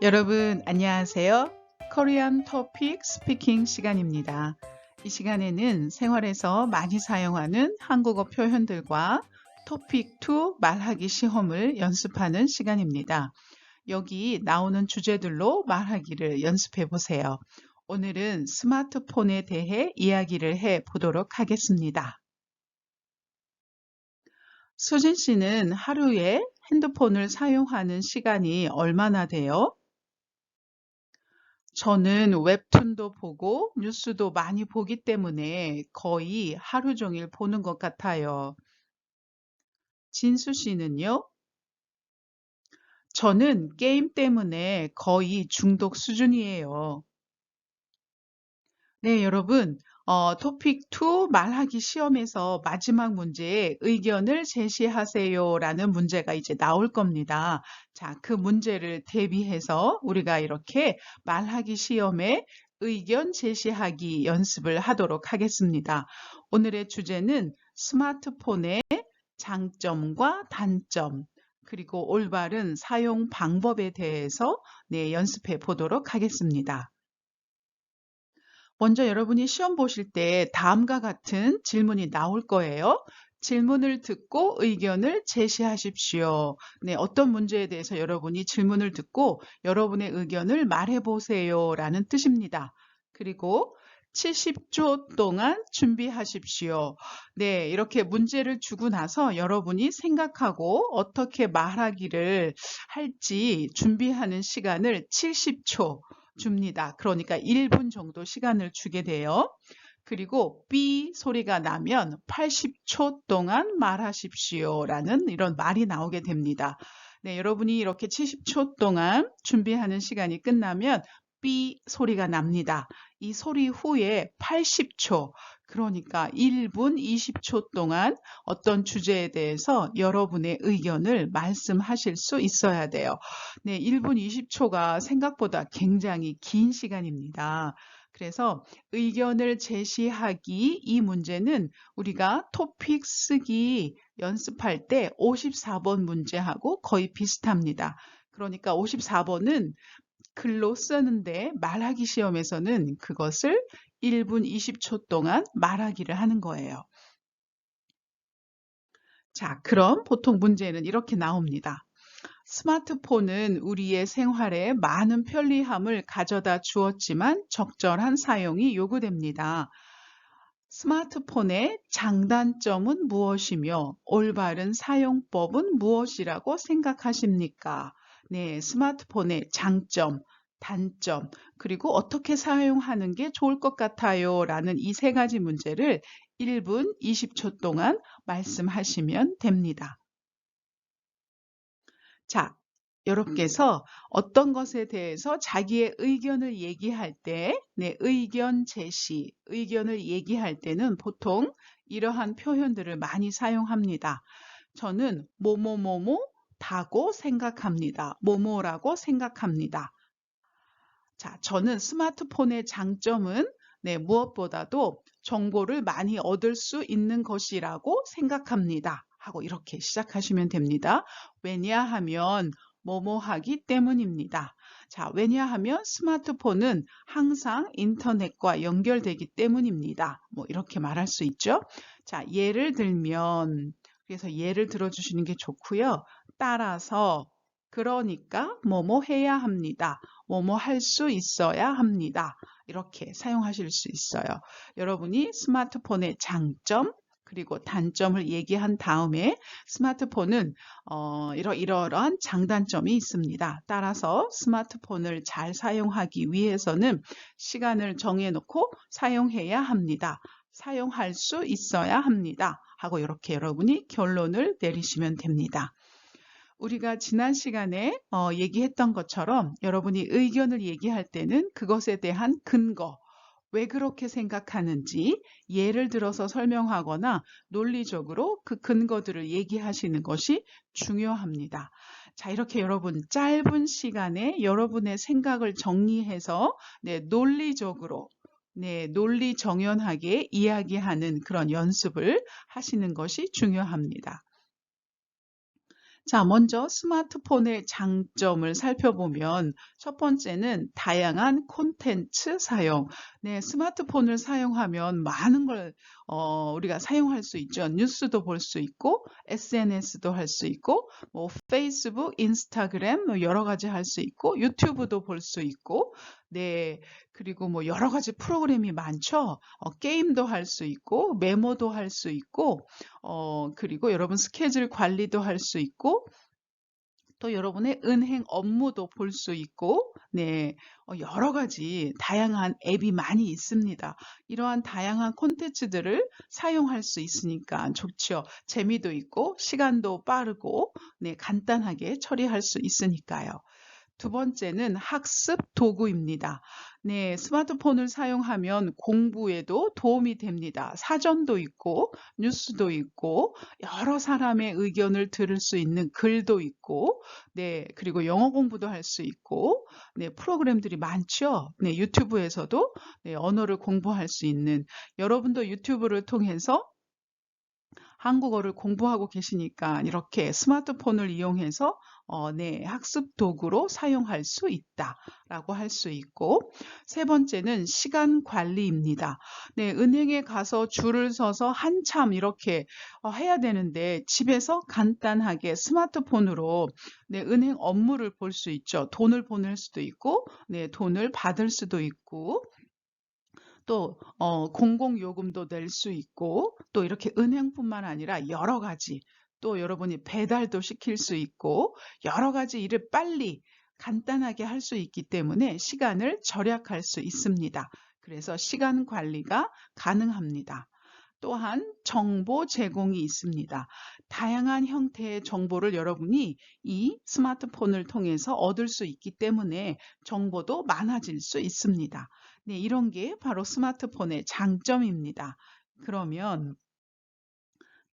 여러분 안녕하세요. 코리안 토픽 스피킹 시간입니다. 이 시간에는 생활에서 많이 사용하는 한국어 표현들과 토픽 2 말하기 시험을 연습하는 시간입니다. 여기 나오는 주제들로 말하기를 연습해 보세요. 오늘은 스마트폰에 대해 이야기를 해 보도록 하겠습니다. 수진 씨는 하루에 핸드폰을 사용하는 시간이 얼마나 돼요? 저는 웹툰도 보고 뉴스도 많이 보기 때문에 거의 하루 종일 보는 것 같아요. 진수 씨는요? 저는 게임 때문에 거의 중독 수준이에요. 네, 여러분, 토픽 2 말하기 시험에서 마지막 문제에 의견을 제시하세요라는 문제가 이제 나올 겁니다. 자, 그 문제를 대비해서 우리가 이렇게 말하기 시험에 의견 제시하기 연습을 하도록 하겠습니다. 오늘의 주제는 스마트폰의 장점과 단점, 그리고 올바른 사용 방법에 대해서 연습해 보도록 하겠습니다. 먼저 여러분이 시험 보실 때 다음과 같은 질문이 나올 거예요. 질문을 듣고 의견을 제시하십시오. 네, 어떤 문제에 대해서 여러분이 질문을 듣고 여러분의 의견을 말해보세요 라는 뜻입니다. 그리고 70초 동안 준비하십시오. 네, 이렇게 문제를 주고 나서 여러분이 생각하고 어떻게 말하기를 할지 준비하는 시간을 70초 줍니다. 그러니까 1분 정도 시간을 주게 돼요. 그리고 삐 소리가 나면 80초 동안 말하십시오 라는 이런 말이 나오게 됩니다. 네, 여러분이 이렇게 70초 동안 준비하는 시간이 끝나면 삐 소리가 납니다. 이 소리 후에 80초, 그러니까 1분 20초 동안 어떤 주제에 대해서 여러분의 의견을 말씀하실 수 있어야 돼요. 네, 1분 20초가 생각보다 굉장히 긴 시간입니다. 그래서 의견을 제시하기 이 문제는 우리가 토픽 쓰기 연습할 때 54번 문제하고 거의 비슷합니다. 그러니까 54번은 글로 쓰는데 말하기 시험에서는 그것을 1분 20초 동안 말하기를 하는 거예요. 자, 그럼 보통 문제는 이렇게 나옵니다. 스마트폰은 우리의 생활에 많은 편리함을 가져다 주었지만 적절한 사용이 요구됩니다. 스마트폰의 장단점은 무엇이며 올바른 사용법은 무엇이라고 생각하십니까? 네, 스마트폰의 장점, 단점, 그리고 어떻게 사용하는 게 좋을 것 같아요 라는 이 세 가지 문제를 1분 20초 동안 말씀하시면 됩니다. 자, 여러분께서 어떤 것에 대해서 자기의 의견을 얘기할 때, 의견 제시, 의견을 얘기할 때는 보통 이러한 표현들을 많이 사용합니다. 저는 뭐뭐뭐뭐다고 생각합니다. 뭐뭐라고 생각합니다. 자, 저는 스마트폰의 장점은 무엇보다도 정보를 많이 얻을 수 있는 것이라고 생각합니다. 하고 이렇게 시작하시면 됩니다. 왜냐하면 뭐뭐 하기 때문입니다. 자, 왜냐하면 스마트폰은 항상 인터넷과 연결되기 때문입니다. 뭐 이렇게 말할 수 있죠. 자, 예를 들면 그래서 예를 들어주시는 게 좋고요. 따라서 그러니까 뭐뭐 해야 합니다. 뭐뭐 할 수 있어야 합니다. 이렇게 사용하실 수 있어요. 여러분이 스마트폰의 장점 그리고 단점을 얘기한 다음에 스마트폰은 이러이러한 장단점이 있습니다. 따라서 스마트폰을 잘 사용하기 위해서는 시간을 정해놓고 사용해야 합니다. 사용할 수 있어야 합니다. 하고 이렇게 여러분이 결론을 내리시면 됩니다. 우리가 지난 시간에 얘기했던 것처럼 여러분이 의견을 얘기할 때는 그것에 대한 근거, 왜 그렇게 생각하는지 예를 들어서 설명하거나 논리적으로 그 근거들을 얘기하시는 것이 중요합니다. 자, 이렇게 여러분 짧은 시간에 여러분의 생각을 정리해서 논리적으로 논리 정연하게 이야기하는 그런 연습을 하시는 것이 중요합니다. 자, 먼저 스마트폰의 장점을 살펴보면 첫 번째는 다양한 콘텐츠 사용. 네, 스마트폰을 사용하면 많은 걸 우리가 사용할 수 있죠. 뉴스도 볼 수 있고 SNS도 할 수 있고 뭐 페이스북, 인스타그램 뭐 여러 가지 할 수 있고 유튜브도 볼 수 있고 네, 그리고 뭐 여러 가지 프로그램이 많죠. 게임도 할 수 있고 메모도 할 수 있고 그리고 여러분 스케줄 관리도 할 수 있고 또 여러분의 은행 업무도 볼 수 있고 네, 여러 가지 다양한 앱이 많이 있습니다. 이러한 다양한 콘텐츠들을 사용할 수 있으니까 좋죠. 재미도 있고 시간도 빠르고 네, 간단하게 처리할 수 있으니까요. 두 번째는 학습 도구입니다. 네, 스마트폰을 사용하면 공부에도 도움이 됩니다. 사전도 있고, 뉴스도 있고, 여러 사람의 의견을 들을 수 있는 글도 있고, 네, 그리고 영어 공부도 할 수 있고, 네, 프로그램들이 많죠. 네, 유튜브에서도 네, 언어를 공부할 수 있는 여러분도 유튜브를 통해서 한국어를 공부하고 계시니까 이렇게 스마트폰을 이용해서 네, 학습 도구로 사용할 수 있다라고 할 수 있고 세 번째는 시간 관리입니다. 네, 은행에 가서 줄을 서서 한참 이렇게 해야 되는데 집에서 간단하게 스마트폰으로 네, 은행 업무를 볼 수 있죠. 돈을 보낼 수도 있고 네, 돈을 받을 수도 있고 또 공공요금도 낼 수 있고 또 이렇게 은행뿐만 아니라 여러 가지 또 여러분이 배달도 시킬 수 있고 여러 가지 일을 빨리 간단하게 할 수 있기 때문에 시간을 절약할 수 있습니다. 그래서 시간 관리가 가능합니다. 또한 정보 제공이 있습니다. 다양한 형태의 정보를 여러분이 이 스마트폰을 통해서 얻을 수 있기 때문에 정보도 많아질 수 있습니다. 네, 이런 게 바로 스마트폰의 장점입니다. 그러면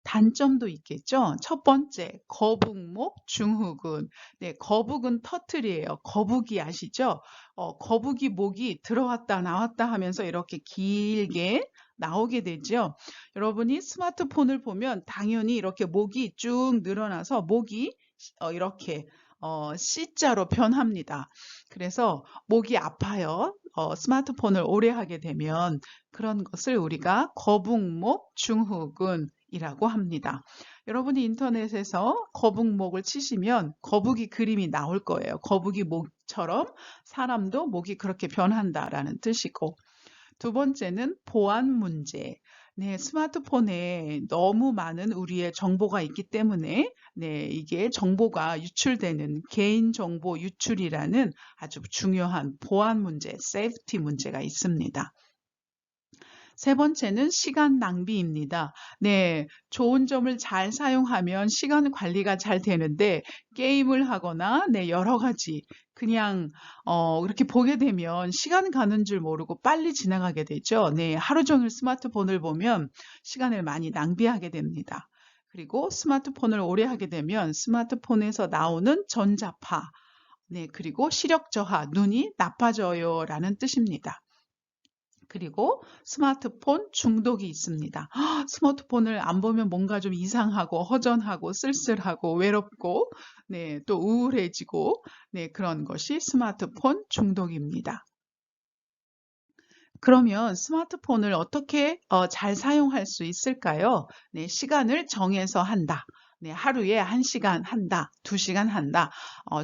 단점도 있겠죠. 첫 번째, 거북목 증후군. 네, 거북은 터틀이에요. 거북이 아시죠? 거북이 목이 들어왔다 나왔다 하면서 이렇게 길게 나오게 되죠. 여러분이 스마트폰을 보면 당연히 이렇게 목이 쭉 늘어나서 목이 이렇게 C자로 변합니다. 그래서 목이 아파요. 스마트폰을 오래 하게 되면 그런 것을 우리가 거북목 증후군이라고 합니다. 여러분이 인터넷에서 거북목을 치시면 거북이 그림이 나올 거예요. 거북이 목처럼 사람도 목이 그렇게 변한다라는 뜻이고 두 번째는 보안 문제. 네, 스마트폰에 너무 많은 우리의 정보가 있기 때문에 네, 이게 정보가 유출되는 개인정보 유출이라는 아주 중요한 보안 문제, 세이프티 문제가 있습니다. 세 번째는 시간 낭비입니다. 네, 좋은 점을 잘 사용하면 시간 관리가 잘 되는데 게임을 하거나 네, 여러 가지 그냥 이렇게 보게 되면 시간 가는 줄 모르고 빨리 지나가게 되죠. 네, 하루 종일 스마트폰을 보면 시간을 많이 낭비하게 됩니다. 그리고 스마트폰을 오래 하게 되면 스마트폰에서 나오는 전자파, 네, 그리고 시력 저하, 눈이 나빠져요라는 뜻입니다. 그리고 스마트폰 중독이 있습니다. 스마트폰을 안 보면 뭔가 좀 이상하고 허전하고 쓸쓸하고 외롭고 네, 또 우울해지고 네, 그런 것이 스마트폰 중독입니다. 그러면 스마트폰을 어떻게 잘 사용할 수 있을까요? 네, 시간을 정해서 한다. 네, 하루에 1시간 한다, 2시간 한다,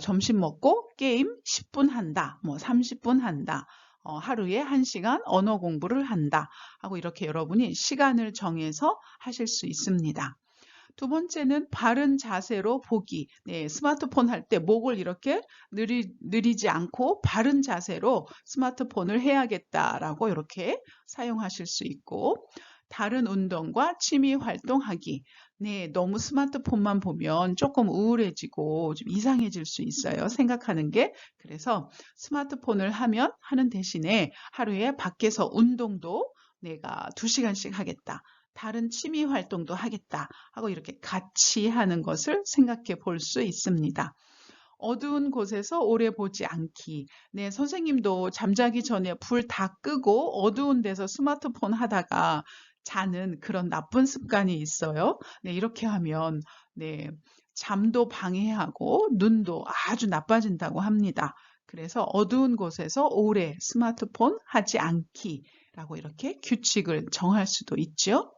점심 먹고 게임 10분 한다, 뭐 30분 한다, 하루에 1시간 언어 공부를 한다 하고 이렇게 여러분이 시간을 정해서 하실 수 있습니다. 두 번째는 바른 자세로 보기. 네, 스마트폰 할 때 목을 이렇게 느리지 않고 바른 자세로 스마트폰을 해야겠다라고 이렇게 사용하실 수 있고 다른 운동과 취미 활동하기. 네, 너무 스마트폰만 보면 조금 우울해지고 좀 이상해질 수 있어요. 생각하는 게. 그래서 스마트폰을 하는 대신에 하루에 밖에서 운동도 내가 2시간씩 하겠다. 다른 취미 활동도 하겠다 하고 이렇게 같이 하는 것을 생각해 볼 수 있습니다. 어두운 곳에서 오래 보지 않기. 네, 선생님도 잠자기 전에 불 다 끄고 어두운 데서 스마트폰 하다가 자는 그런 나쁜 습관이 있어요. 네, 이렇게 하면 네, 잠도 방해하고 눈도 아주 나빠진다고 합니다. 그래서 어두운 곳에서 오래 스마트폰 하지 않기라고 이렇게 규칙을 정할 수도 있죠.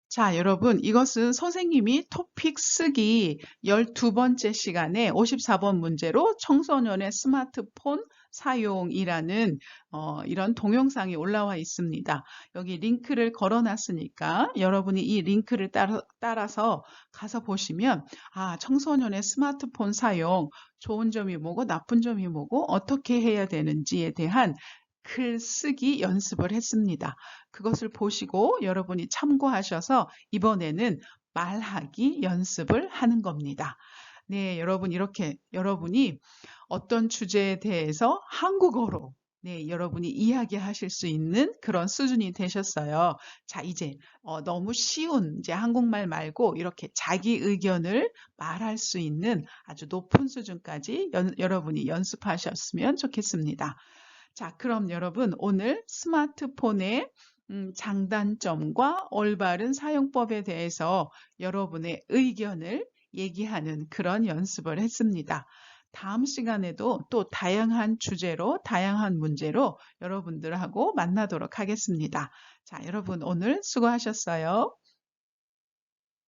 자, 여러분, 이것은 선생님이 토픽 쓰기 12번째 시간에 54번 문제로 청소년의 스마트폰 사용이라는 이런 동영상이 올라와 있습니다. 여기 링크를 걸어 놨으니까 여러분이 이 링크를 따라서 가서 보시면 아, 청소년의 스마트폰 사용 좋은 점이 뭐고 나쁜 점이 뭐고 어떻게 해야 되는지에 대한 글 쓰기 연습을 했습니다. 그것을 보시고 여러분이 참고하셔서 이번에는 말하기 연습을 하는 겁니다. 네, 여러분 이렇게 여러분이 어떤 주제에 대해서 한국어로 네, 여러분이 이야기하실 수 있는 그런 수준이 되셨어요. 자, 이제 너무 쉬운 이제 한국말 말고 이렇게 자기 의견을 말할 수 있는 아주 높은 수준까지 여러분이 연습하셨으면 좋겠습니다. 자, 그럼 여러분 오늘 스마트폰의 장단점과 올바른 사용법에 대해서 여러분의 의견을 얘기하는 그런 연습을 했습니다. 다음 시간에도 또 다양한 주제로, 다양한 문제로 여러분들하고 만나도록 하겠습니다. 자, 여러분 오늘 수고하셨어요.